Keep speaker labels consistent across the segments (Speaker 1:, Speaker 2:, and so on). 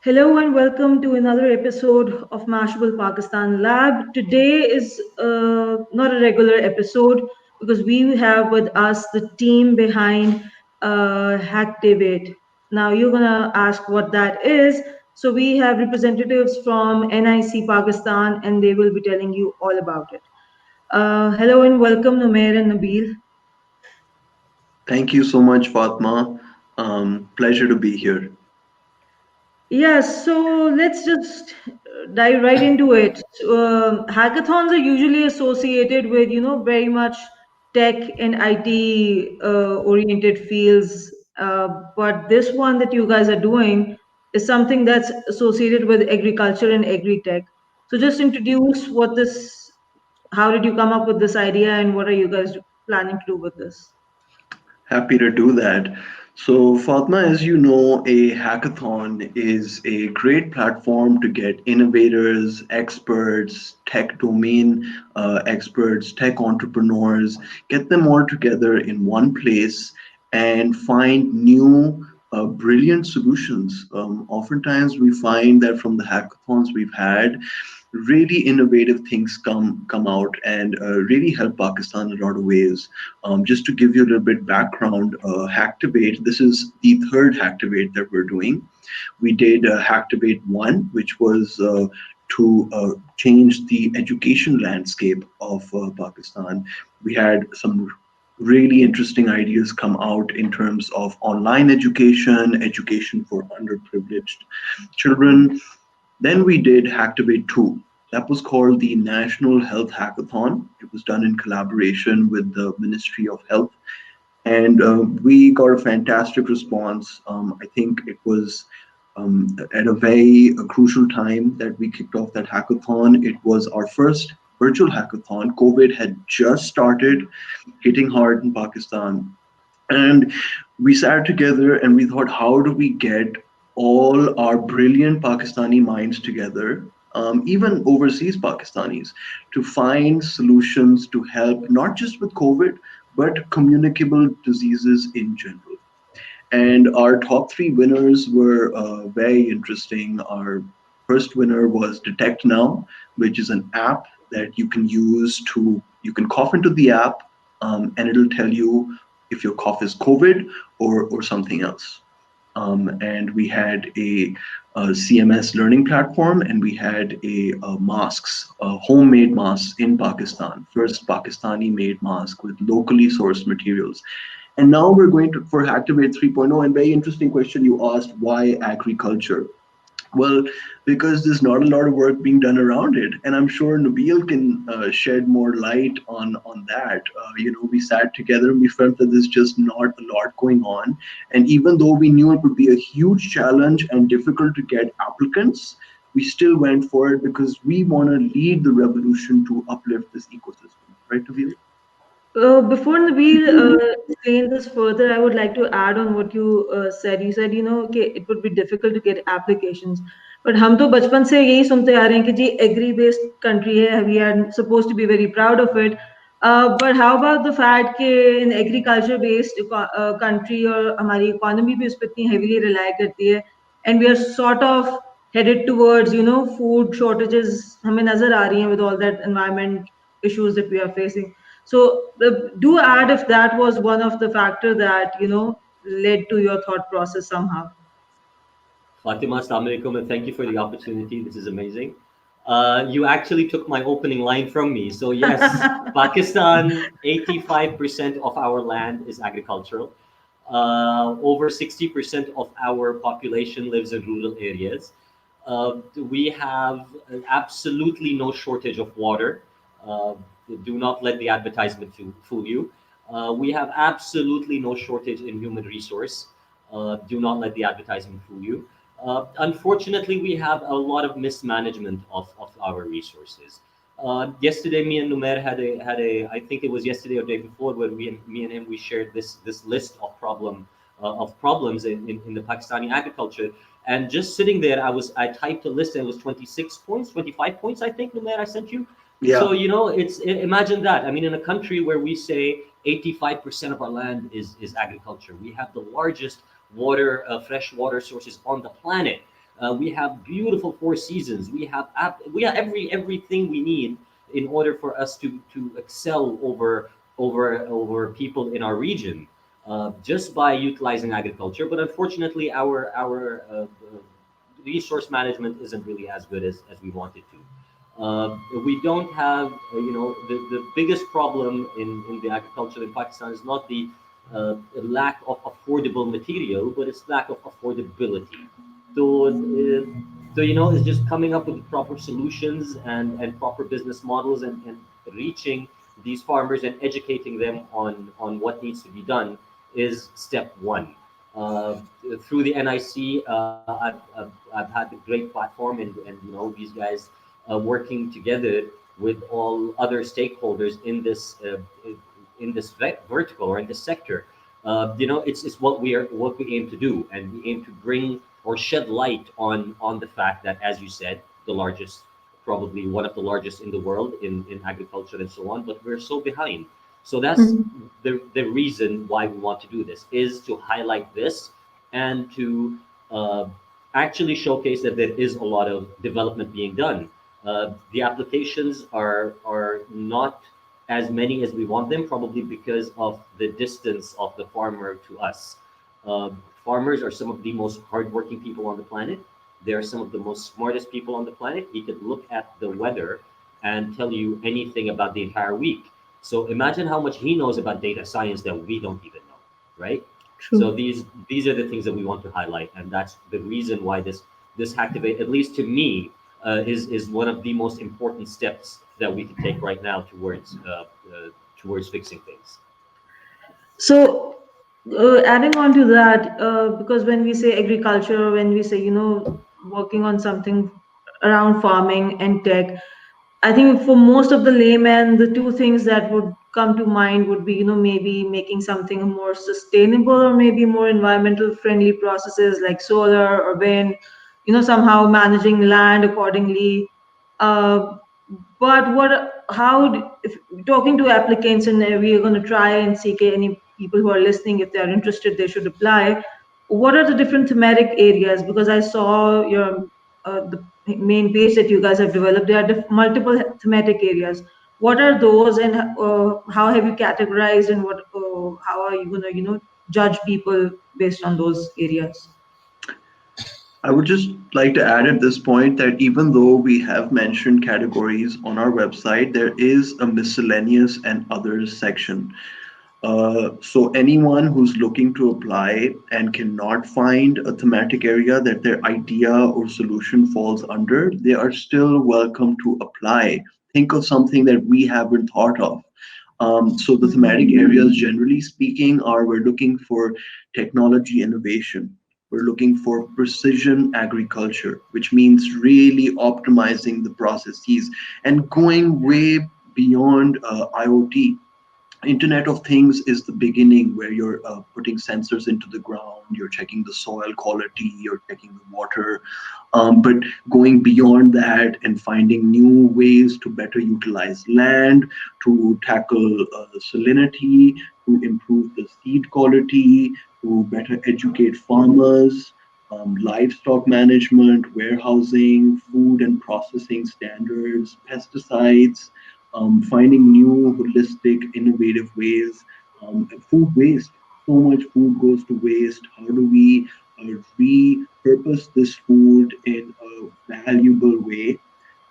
Speaker 1: Hello and welcome to another episode of Mashable Pakistan Lab. Today is not a regular episode because we have with us the team behind Hacktivate. Now you're gonna ask what that is. So we have representatives from NIC Pakistan and they will be telling you all about it. Hello and welcome Numair and Nabeel.
Speaker 2: Thank you so much, Fatma. Pleasure to be here.
Speaker 1: Yes, so let's just dive right into it. Hackathons are usually associated with, very much tech and IT oriented fields. But this one that you guys are doing is something that's associated with agriculture and agri-tech. So just introduce how did you come up with this idea and what are you guys planning to do with this?
Speaker 2: Happy to do that. So, Fatma, as you know, a hackathon is a great platform to get innovators, experts, tech domain experts, tech entrepreneurs, get them all together in one place and find new, brilliant solutions. Oftentimes, we find that from the hackathons we've had, really innovative things come out and really help Pakistan in a lot of ways. Just to give you a little bit background, Hacktivate, this is the third Hacktivate that we're doing. We did Hacktivate 1, which was to change the education landscape of Pakistan. We had some really interesting ideas come out in terms of online education, education for underprivileged children. Then we did Hacktivate 2. That was called the National Health Hackathon. It was done in collaboration with the Ministry of Health. And we got a fantastic response. I think it was at a very crucial time that we kicked off that hackathon. It was our first virtual hackathon. COVID had just started hitting hard in Pakistan. And we sat together and we thought, how do we get all our brilliant Pakistani minds together, even overseas Pakistanis, to find solutions to help not just with COVID, but communicable diseases in general. And our top three winners were very interesting. Our first winner was Detect Now, which is an app that you can use you can cough into the app, and it'll tell you if your cough is COVID or something else. And we had a CMS learning platform, and we had masks, homemade masks in Pakistan, first Pakistani made mask with locally sourced materials. And now we're going to for Hacktivate 3.0. And very interesting question you asked, why agriculture? Well, because there's not a lot of work being done around it, and I'm sure Nabeel can shed more light on that. We sat together and we felt that there's just not a lot going on, and even though we knew it would be a huge challenge and difficult to get applicants, we still went for it because we want to lead the revolution to uplift this ecosystem, right, Nabeel?
Speaker 1: Before Nabeel explain this further, I would like to add on what you said. You said, okay, it would be difficult to get applications. But हम तो बचपन से यही सुनते आ रहे हैं कि जी agree based country है, we are supposed to be very proud of it. But how about the fact कि in agriculture based country और हमारी economy भी उस पर इतनी heavily rely करती है, and we are sort of headed towards food shortages हमें नजर आ रही हैं with all that environment issues that we are facing. So do add if that was one of the factor that led to your thought process somehow.
Speaker 3: Fatima, assalamu alaikum, and thank you for the opportunity. This is amazing. You actually took my opening line from me. So yes, Pakistan, 85% of our land is agricultural. Over 60% of our population lives in rural areas. We have absolutely no shortage of water. Uh, do not let the advertisement fool you. We have absolutely no shortage in human resource. Do not let the advertisement fool you. Unfortunately, we have a lot of mismanagement of our resources. Yesterday, me and Numair had a I think it was yesterday or day before where me and him we shared this list of problems in the Pakistani agriculture. And just sitting there, I typed a list and it was 26 points, 25 points, I think, Numair, I sent you.
Speaker 2: Yeah.
Speaker 3: So imagine that. I mean, in a country where we say 85% of our land is agriculture, we have the largest fresh water sources on the planet. We have beautiful four seasons. We have everything we need in order for us to excel over people in our region, just by utilizing agriculture. But unfortunately, our resource management isn't really as good as we want it to. We don't have, the biggest problem in the agriculture in Pakistan is not the lack of affordable material, but it's lack of affordability. So it's just coming up with proper solutions and proper business models, and reaching these farmers and educating them on what needs to be done is step one. Uh, Through the NIC, I've had a great platform, and these guys working together with all other stakeholders in this vertical or in this sector. It's what we aim to do, and we aim to bring or shed light on the fact that, as you said, the largest, probably one of the largest in the world in agriculture and so on, but we're so behind. So that's
Speaker 1: Mhm.
Speaker 3: the reason why we want to do this, is to highlight this and to uh, actually showcase that there is a lot of development being done. The applications are not as many as we want them, probably because of the distance of the farmer to us. Farmers are some of the most hardworking people on the planet. They are some of the most smartest people on the planet. He could look at the weather and tell you anything about the entire week. So imagine how much he knows about data science that we don't even know, right? So
Speaker 1: True.
Speaker 3: these are the things that we want to highlight, and that's the reason why this Hacktivate, at least to me, is one of the most important steps that we can take right now towards fixing things.
Speaker 1: So, adding on to that, because when we say agriculture, when we say, working on something around farming and tech, I think for most of the laymen, the two things that would come to mind would be, maybe making something more sustainable or maybe more environmental friendly processes like solar or wind, somehow managing land accordingly. Uh, but if talking to applicants, and we are going to try and seek any people who are listening, if they are interested, they should apply. What are the different thematic areas? Because I saw the main page that you guys have developed. There are multiple thematic areas. What are those, and how have you categorized, and how are you going to, judge people based on those areas?
Speaker 2: I would just like to add at this point that even though we have mentioned categories on our website, there is a miscellaneous and others section. So anyone who's looking to apply and cannot find a thematic area that their idea or solution falls under, they are still welcome to apply. Think of something that we haven't thought of. So the thematic areas, generally speaking, are we're looking for technology innovation. We're looking for precision agriculture, which means really optimizing the processes and going way beyond IoT. Internet of Things is the beginning, where you're putting sensors into the ground, you're checking the soil quality, you're checking the water, but going beyond that and finding new ways to better utilize land, to tackle salinity, to improve the seed quality, to better educate farmers. Livestock management, warehousing, food and processing standards, pesticides, finding new, holistic, innovative ways. Food waste. So much food goes to waste. How do we repurpose this food in a valuable way?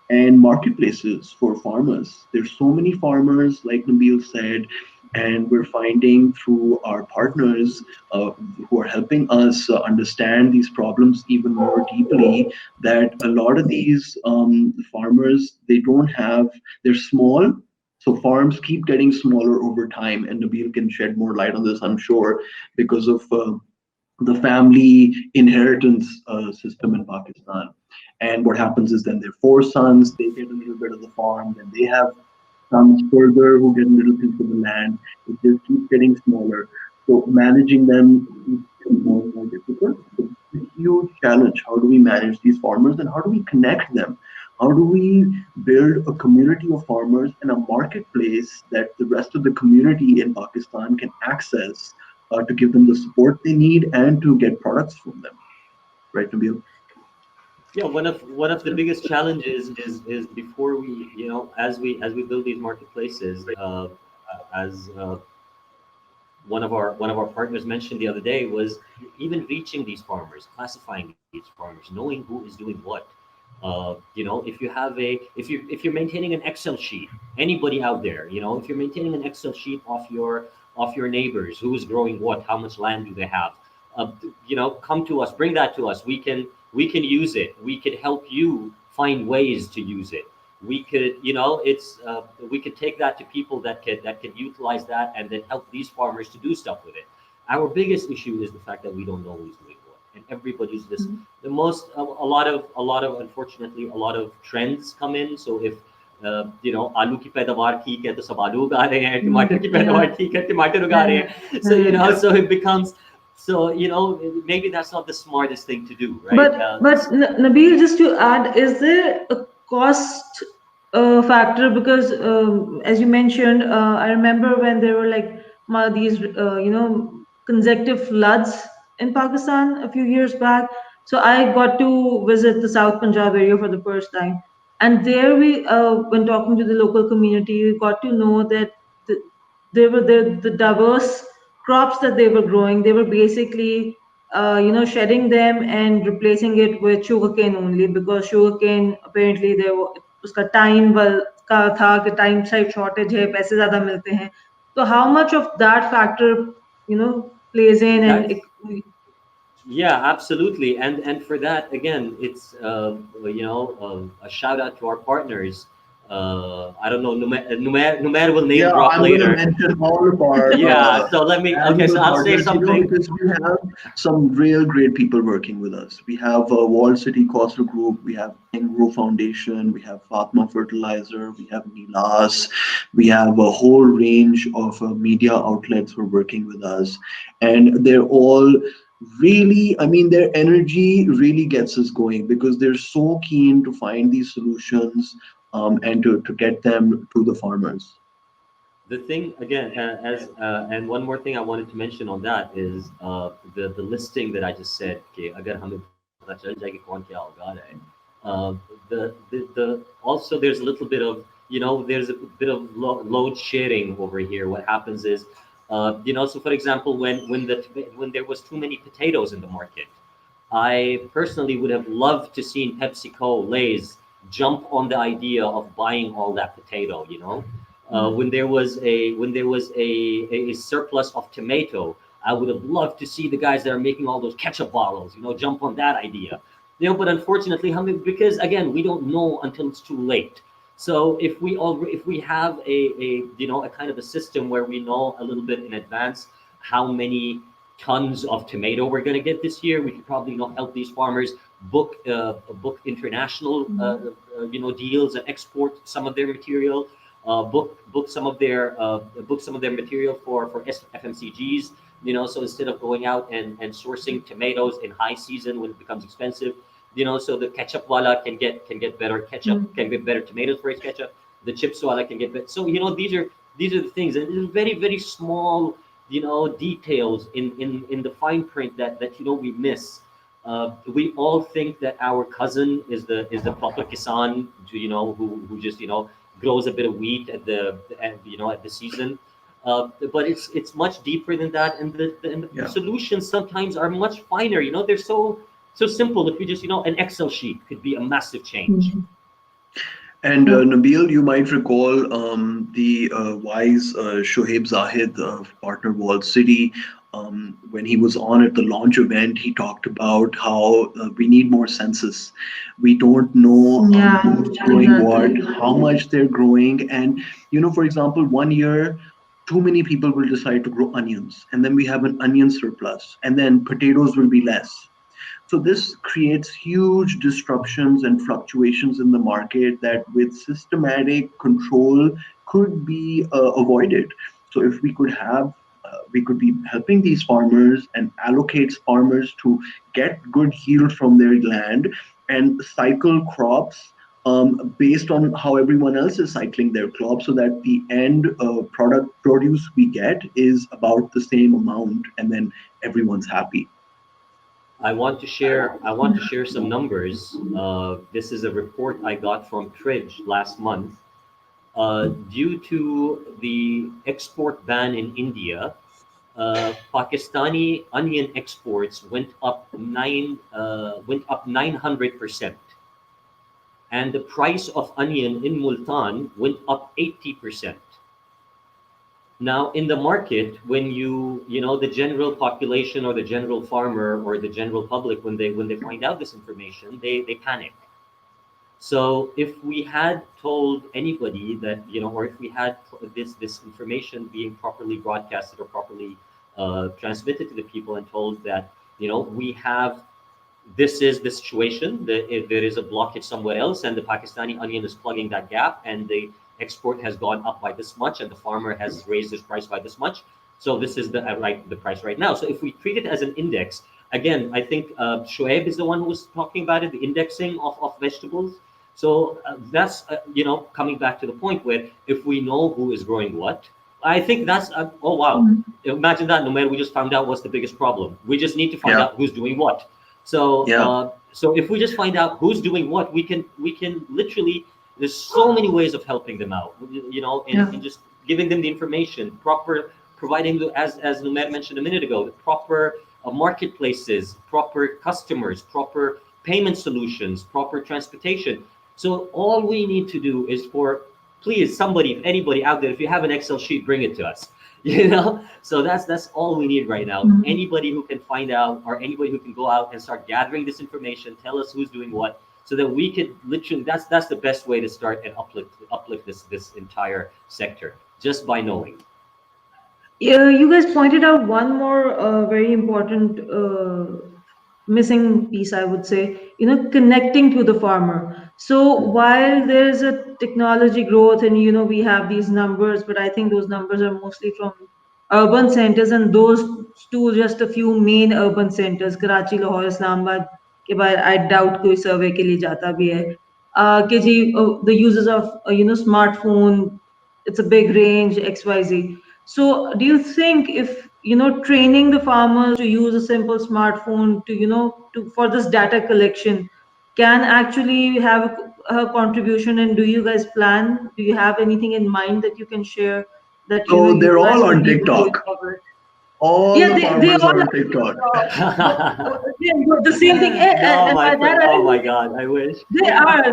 Speaker 2: And marketplaces for farmers. There's so many farmers, like Nabeel said, and we're finding through our partners who are helping us understand these problems even more deeply, that a lot of these farmers, they don't have, they're small. So farms keep getting smaller over time, and Nabeel can shed more light on this, I'm sure, because of the family inheritance system in Pakistan. And what happens is then their four sons, they get a little bit of the farm, then they have sons further who get a little piece of the land. It just keeps getting smaller. So managing them keeps getting more and more difficult. So it's a huge challenge. How do we manage these farmers, and how do we connect them? How do we build a community of farmers and a marketplace that the rest of the community in Pakistan can access to give them the support they need and to get products from them? Right, Nabil?
Speaker 3: Yeah, one of the biggest challenges is before we, as we build these marketplaces, as one of our partners mentioned the other day, was even reaching these farmers, classifying these farmers, knowing who is doing what. If you have if you're maintaining an Excel sheet, anybody out there, if you're maintaining an Excel sheet of your neighbors, who is growing what, how much land do they have, come to us, bring that to us. We can use it. We could help you find ways to use it. We could, we could take that to people that could utilize that and then help these farmers to do stuff with it. Our biggest issue is the fact that we don't know who's doing what, and everybody's this. The most a lot of unfortunately a lot of trends come in. So if आलू की पैदावार ठीक है तो सब आलू उगा रहे हैं, टमाटर की पैदावार
Speaker 1: Yeah,
Speaker 3: ठीक है टमाटर उगा रहे
Speaker 1: yeah,
Speaker 3: हैं. So
Speaker 1: yeah.
Speaker 3: so it becomes, so maybe that's not the smartest thing to do, right?
Speaker 1: Nabil, just to add, is there a cost factor? Because as you mentioned, I remember when there were like these consecutive floods in Pakistan a few years back. So I got to visit the South Punjab area for the first time, and there when talking to the local community, we got to know that the, the diverse crops that they were growing. They were basically shedding them and replacing it with sugarcane only, because sugarcane apparently there उसका time well का था कि time side shortage है, पैसे ज़्यादा मिलते हैं. So how much of that factor plays in, and
Speaker 3: That's Yeah, absolutely. And for that, again, it's a shout out to our partners. I don't know, Numair will name
Speaker 2: Yeah,
Speaker 3: drop
Speaker 2: I'm going to
Speaker 3: later.
Speaker 2: mention all of our
Speaker 3: Yeah, so let me. Okay, so
Speaker 2: annual
Speaker 3: I'll say
Speaker 2: partners,
Speaker 3: something.
Speaker 2: because we have some real great people working with us. We have Wall City Coastal Group, we have Grow Foundation, we have Fatma Fertilizer, we have Nilas, we have a whole range of media outlets who are working with us. And they're all really, I mean, their energy really gets us going because they're so keen to find these solutions, and to get them to the farmers.
Speaker 3: The thing again, and one more thing I wanted to mention on that is the listing that I just said. कि अगर हमें पता चल जाए कि कौन क्या उगा रहा है. The also there's a little bit of, there's a bit of load sharing over here. What happens is, so for example, when there was too many potatoes in the market, I personally would have loved to seen PepsiCo, Lay's jump on the idea of buying all that potato. When there was a surplus of tomato, I would have loved to see the guys that are making all those ketchup bottles, jump on that idea. But unfortunately, because again, we don't know until it's too late. So if we have a kind of a system where we know a little bit in advance how many tons of tomato we're going to get this year, we could probably help these farmers book international deals and export some of their material, book some of their material for FMCGs. So instead of going out and sourcing tomatoes in high season when it becomes expensive, so the ketchup wala can get better ketchup, can get better tomatoes for his ketchup. The chips wala can get better. So these are the things, and there's very very small details in the fine print that we miss. We all think that our cousin is the proper kisan, who just grows a bit of wheat at the season. But it's much deeper than that, and the
Speaker 2: Yeah.
Speaker 3: solutions sometimes are much finer. They're so simple. If you just an Excel sheet could be a massive change.
Speaker 1: Mhm.
Speaker 2: And
Speaker 1: Yeah.
Speaker 2: Nabil, you might recall the wise Shoaib Zahid of Partner Wall City. When he was on at the launch event, he talked about how we need more census. We don't know
Speaker 1: Yeah,
Speaker 2: who's growing what,
Speaker 1: exactly.
Speaker 2: how much they're growing. And, for example, one year, too many people will decide to grow onions, and then we have an onion surplus, and then potatoes will be less. So this creates huge disruptions and fluctuations in the market that, with systematic control, could be avoided. So if we could be helping these farmers and allocate farmers to get good yield from their land and cycle crops based on how everyone else is cycling their crops, so that the end product produce we get is about the same amount, and then everyone's happy.
Speaker 3: I want to share some numbers. This is a report I got from Tridge last month. Due to the export ban in India, Pakistani onion exports went up 900%, and the price of onion in Multan went up 80%. Now, in the market, when the general population or the general farmer or the general public, when they find out this information, they panic. So if we had told anybody that, or if we had this information being properly broadcasted or properly transmitted to the people and told that, we have this is the situation, that if there is a blockage somewhere else and the Pakistani onion is plugging that gap and the export has gone up by this much and the farmer has raised his price by this much. So this is the price right now. So if we treat it as an index, again, I think Shoaib is the one who was talking about it, the indexing of vegetables. So that's coming back to the point where if we know who is growing what, I think that's oh wow, imagine that. No matter, we just found out what's the biggest problem. We just need to find
Speaker 2: Yeah.
Speaker 3: out who's doing what. So
Speaker 2: Yeah.
Speaker 3: so if we just find out who's doing what, we can literally, there's so many ways of helping them out. In just giving them the information, proper providing as Numair mentioned a minute ago, the proper marketplaces, proper customers, proper payment solutions, proper transportation. So all we need to do is for, please, somebody, if anybody out there, if you have an Excel sheet, bring it to us. So that's all we need right now. Anybody who can find out, or anybody who can go out and start gathering this information, tell us who's doing what, so that we could literally, that's the best way to start and uplift this entire sector, just by knowing.
Speaker 1: Yeah, you guys pointed out one more very important missing piece, I would say, connecting to the farmer. So while there's a technology growth and, we have these numbers, but I think those numbers are mostly from urban centers, and those two, just a few main urban centers, Karachi, Lahore, Islamabad, के बाद I doubt कोई survey के लिए जाता भी है. कि जी, the users of, smartphone, it's a big range, XYZ. So, do you think if training the farmers to use a simple smartphone to for this data collection can actually have a contribution? And do you guys plan? Do you have anything in mind that you can share that
Speaker 2: So
Speaker 1: you
Speaker 2: they're
Speaker 1: guys
Speaker 2: all
Speaker 1: would
Speaker 2: on
Speaker 1: be going
Speaker 2: TikTok.
Speaker 1: forward?
Speaker 2: All
Speaker 1: Yeah,
Speaker 2: the
Speaker 1: they
Speaker 2: farmers
Speaker 1: all
Speaker 2: are on
Speaker 1: are on
Speaker 2: TikTok.
Speaker 1: TikTok. Yeah, the same thing.
Speaker 3: No,
Speaker 1: And
Speaker 3: my
Speaker 1: by that
Speaker 3: friend.
Speaker 1: I
Speaker 3: Oh my
Speaker 1: mean
Speaker 3: God, I wish.
Speaker 1: they are.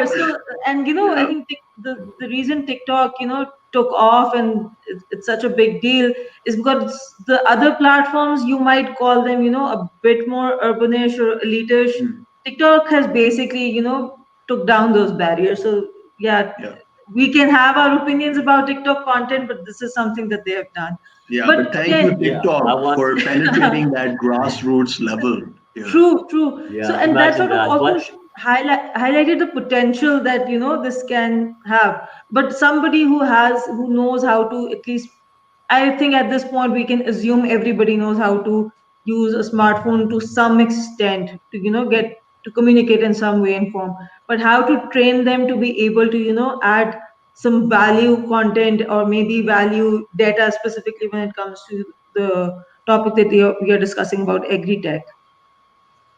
Speaker 1: So, and I
Speaker 2: Yeah.
Speaker 1: think the reason TikTok, took off and it's such a big deal is because the other platforms, you might call them, a bit more urbanish or elitish.
Speaker 2: Mm.
Speaker 1: TikTok has basically, took down those barriers. So yeah,
Speaker 2: Yeah.
Speaker 1: we can have our opinions about TikTok content, but this is something that they have done.
Speaker 2: Yeah,
Speaker 1: But
Speaker 2: but thank you,
Speaker 1: again,
Speaker 3: Yeah, I
Speaker 2: TikTok,
Speaker 3: want.
Speaker 2: for penetrating that grassroots level here.
Speaker 1: true, true. So,
Speaker 3: Yeah,
Speaker 1: and that
Speaker 3: imagine
Speaker 1: sort of
Speaker 3: that.
Speaker 1: also
Speaker 3: But
Speaker 1: highlighted the potential that this can have. But somebody who knows how to, at least, I think at this point we can assume everybody knows how to use a smartphone to some extent to get to communicate in some way and form. But how to train them to be able to add some value content, or maybe value data, specifically when it comes to the topic that we are discussing about agri-tech.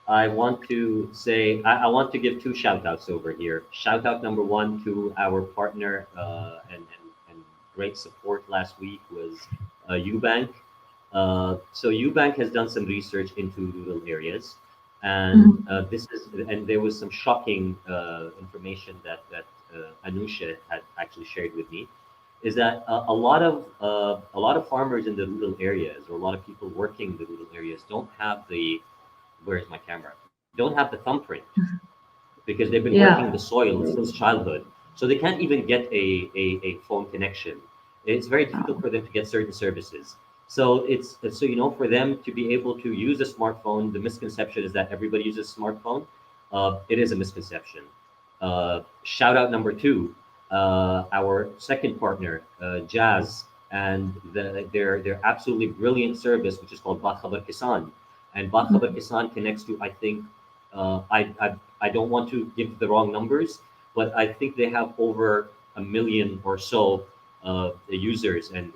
Speaker 3: I want to say, I want to give two shout outs over here. Shout out number one to our partner and great support last week was Ubank. So Ubank has done some research into rural areas, and
Speaker 1: Mhm.
Speaker 3: there was some shocking information that Anusha had actually shared with me. Is that a lot of farmers in the rural areas, or a lot of people working in the rural areas, don't have the, where is my camera? Don't have the thumbprint, because they've been working the
Speaker 1: Yeah.
Speaker 3: soil since childhood. So they can't even get a phone connection. It's very difficult for them to get certain services. So so for them to be able to use a smartphone, the misconception is that everybody uses a smartphone. It is a misconception. Shout out number two, our second partner, Jazz, and their absolutely brilliant service, which is called Bakhabar Kisan. And Bakhabar Kisan connects to, I think, I don't want to give the wrong numbers, but I think they have over a million or so the users and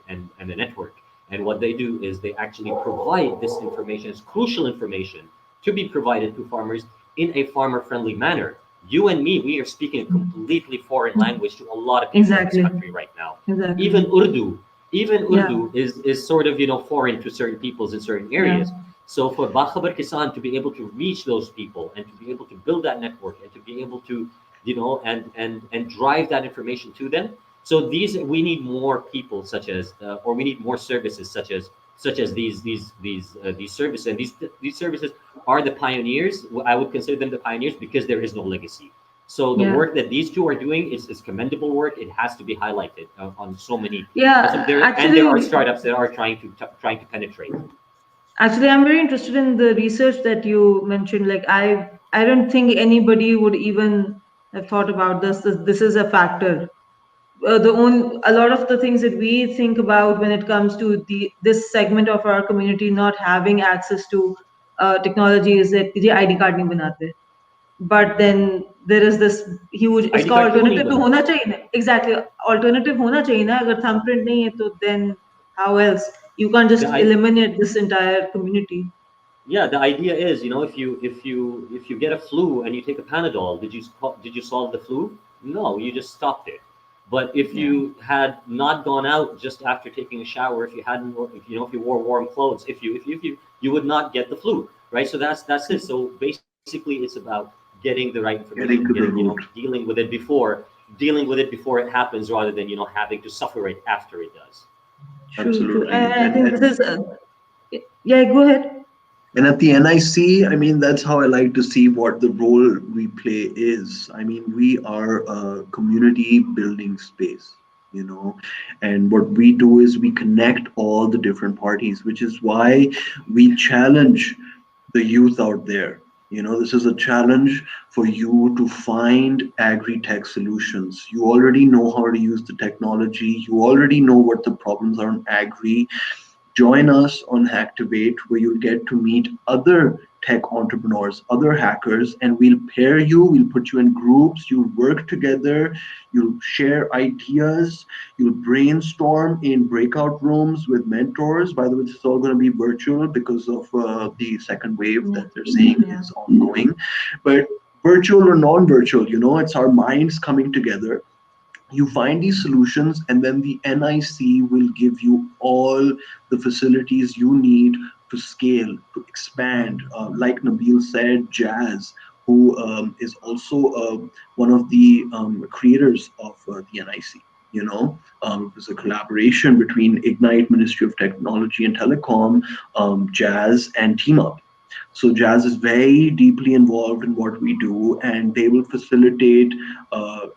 Speaker 3: the network. And what they do is they actually provide this information, it's crucial information, to be provided to farmers in a farmer-friendly manner. You and me, we are speaking a completely foreign language to a lot of people in this
Speaker 1: Exactly.
Speaker 3: country right now.
Speaker 1: Exactly.
Speaker 3: Even Urdu, even
Speaker 1: Yeah.
Speaker 3: Urdu is sort of foreign to certain peoples in certain
Speaker 1: Yeah.
Speaker 3: areas. So for Bakhabar Kisan to be able to reach those people and to be able to build that network and to be able to and drive that information to them. So these we need more people such as or we need more services such as these services, and these services are the pioneers. I would consider them the pioneers because there is no legacy. So the
Speaker 1: Yeah.
Speaker 3: work that these two are doing is commendable work. It has to be highlighted on so many.
Speaker 1: Yeah.
Speaker 3: And there are
Speaker 1: Actually,
Speaker 3: startups that are trying to penetrate.
Speaker 1: Actually, I'm very interested in the research that you mentioned. Like, I don't think anybody would even have thought about this. This is a factor. A lot of the things that we think about when it comes to this segment of our community not having access to technology is that ये ID card नहीं बनाते. But then there is this huge.
Speaker 3: ID
Speaker 1: इसका
Speaker 3: card क्यों नहीं
Speaker 1: alternative तो
Speaker 3: बनाते?
Speaker 1: होना चाहिए ना. Exactly, alternative होना चाहिए ना. अगर thumbprint नहीं है तो then how else? You can't
Speaker 3: The
Speaker 1: just
Speaker 3: I,
Speaker 1: eliminate this entire community.
Speaker 3: yeah, the idea is, if you get a flu and you take a Panadol, did you solve the flu? No, you just stopped it. But if
Speaker 1: Yeah.
Speaker 3: you had not gone out just after taking a shower, if you hadn't, if you wore warm clothes, if you would not get the flu, right? So that's it. So basically, it's about getting the right information,
Speaker 2: Getting to the root.
Speaker 3: dealing with it before it happens, rather than having to suffer it after it does.
Speaker 1: True, true.
Speaker 2: Absolutely.
Speaker 1: And I
Speaker 2: And
Speaker 1: think this is, yeah, go ahead.
Speaker 2: and at the NIC, I mean, that's how I like to see what the role we play is. I mean, we are a community building space, and what we do is we connect all the different parties, which is why we challenge the youth out there. This is a challenge for you to find agri-tech solutions. You already know how to use the technology. You already know what the problems are in agri. Join us on Hacktivate, where you'll get to meet other tech entrepreneurs, other hackers, and we'll pair you, we'll put you in groups, you'll work together, you'll share ideas, you'll brainstorm in breakout rooms with mentors. By the way, this is all going to be virtual because of the second wave
Speaker 1: Yeah.
Speaker 2: that they're saying
Speaker 1: Yeah.
Speaker 2: is ongoing. But virtual or non virtual, it's our minds coming together. You find these solutions, and then the NIC will give you all the facilities you need to scale, to expand. Like Nabeel said, Jazz, who is also one of the creators of the NIC. It was a collaboration between Ignite Ministry of Technology and Telecom, Jazz, and Team Up. So Jazz is very deeply involved in what we do, and they will facilitate uh,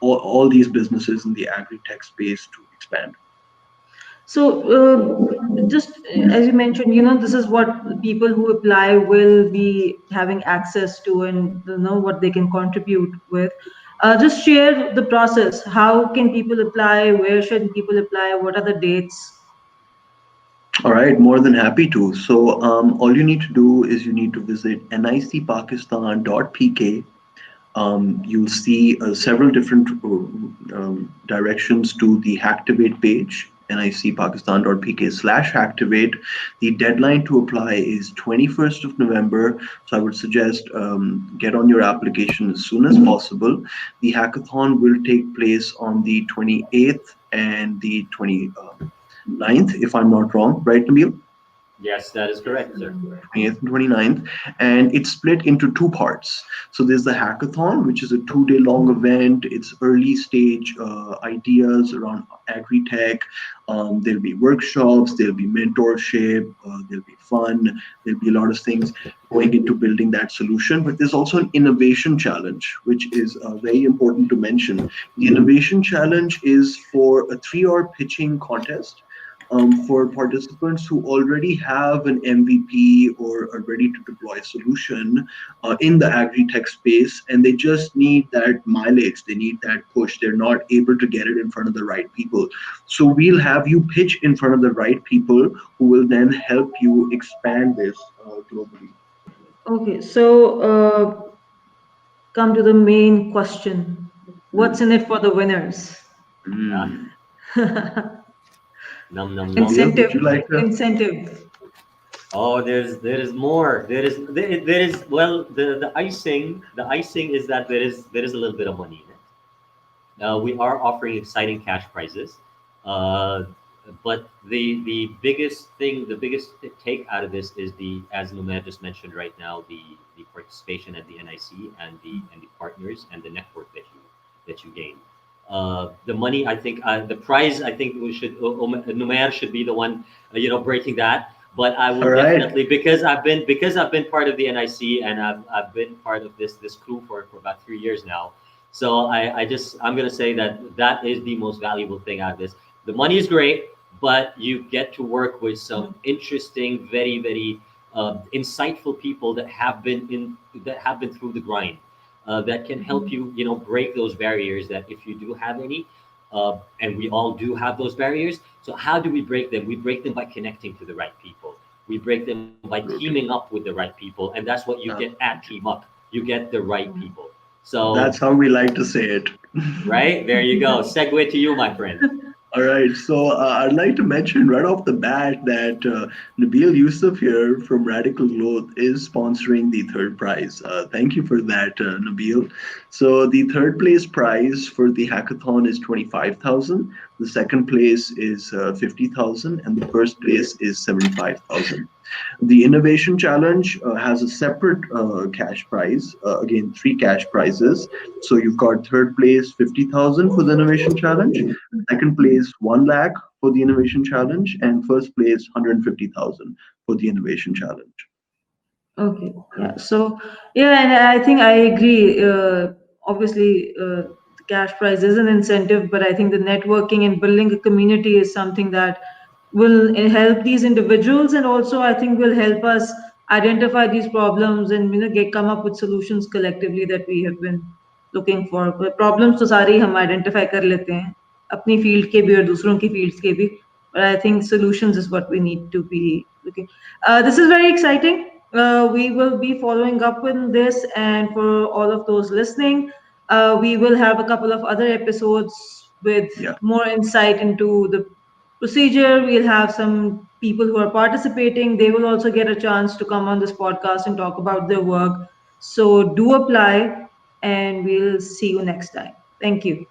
Speaker 2: all these businesses in the agri-tech space to expand.
Speaker 1: So, just as you mentioned, this is what the people who apply will be having access to, and what they can contribute with. Just share the process. How can people apply? Where should people apply? What are the dates?
Speaker 2: All right, more than happy to. So all you need to do is you need to visit nicpakistan.pk. You'll see several different directions to the Hacktivate page, nicpakistan.pk/Hacktivate. The deadline to apply is 21st of November. So I would suggest get on your application as soon as possible. The hackathon will take place on the 28th and the 29th, if I'm not wrong, right, Nabil?
Speaker 3: Yes, that is correct, sir.
Speaker 2: 20th and 29th, and it's split into two parts. So there's the hackathon, which is a 2-day long event. It's early stage ideas around agri-tech. There'll be workshops, there'll be mentorship, there'll be fun, there'll be a lot of things going into building that solution. But there's also an innovation challenge, which is very important to mention. The innovation challenge is for a 3-hour pitching contest for participants who already have an MVP or a ready to deploy solution in the agri-tech space, and they just need that mileage, they need that push. They're not able to get it in front of the right people. So we'll have you pitch in front of the right people who will then help you expand this globally.
Speaker 1: Okay, so come to the main question. What's
Speaker 2: Mm.
Speaker 1: in it for the winners?
Speaker 2: Mm.
Speaker 3: Num num num.
Speaker 2: Nabil, would
Speaker 1: Incentive,
Speaker 2: you like to?
Speaker 1: incentive.
Speaker 3: Oh, there is more. There is well, the icing is that there is a little bit of money in it. We are offering exciting cash prizes, uh, but the biggest take out of this is the, as Numair just mentioned right now, the participation at the NIC and the partners and the network that you gain. The money, I think, the prize, I think we should Numair should be the one, breaking that. But I
Speaker 2: All
Speaker 3: will
Speaker 2: right.
Speaker 3: definitely, because I've been part of the NIC, and I've been part of this crew for about 3 years now. So I'm gonna say that that is the most valuable thing out of this. The money is great, but you get to work with some interesting, very very insightful people that have been through the grind, that can help
Speaker 1: Mhm.
Speaker 3: you, break those barriers that if you do have any, and we all do have those barriers. So how do we break them? We break them by connecting to the right people. We break them by teaming
Speaker 2: Absolutely.
Speaker 3: up with the right people, and that's what you get at Team
Speaker 2: Absolutely.
Speaker 3: Up. You get the right
Speaker 1: Mhm.
Speaker 3: people. So
Speaker 2: That's how we like to say it.
Speaker 3: right? There you go. Segue to you, my friend.
Speaker 2: All right, so I'd like to mention right off the bat that Nabeel Yousuf here from Radical Growth is sponsoring the third prize. Thank you for that, Nabeel. So the third place prize for the hackathon is 25,000. The second place is 50,000, and the first place is 75,000. The Innovation Challenge has a separate cash prize. Again, three cash prizes. So you've got third place 50,000 for the Innovation Challenge, second place 1 lakh for the Innovation Challenge, and first place 150,000 for the Innovation Challenge.
Speaker 1: Okay, yeah. So, yeah, and I think I agree. Obviously, the cash prize is an incentive, but I think the networking and building a community is something that will help these individuals, and also I think will help us identify these problems and get come up with solutions collectively that we have been looking for. But problems तो सारे ही हम identify कर लेते हैं अपनी field के भी और दूसरों की fields के भी. But I think solutions is what we need to be looking. This is very exciting. We will be following up with this, and for all of those listening, we will have a couple of other episodes with
Speaker 2: Yeah.
Speaker 1: more insight into the procedure. We'll have some people who are participating. They will also get a chance to come on this podcast and talk about their work. So do apply, and we'll see you next time. Thank you.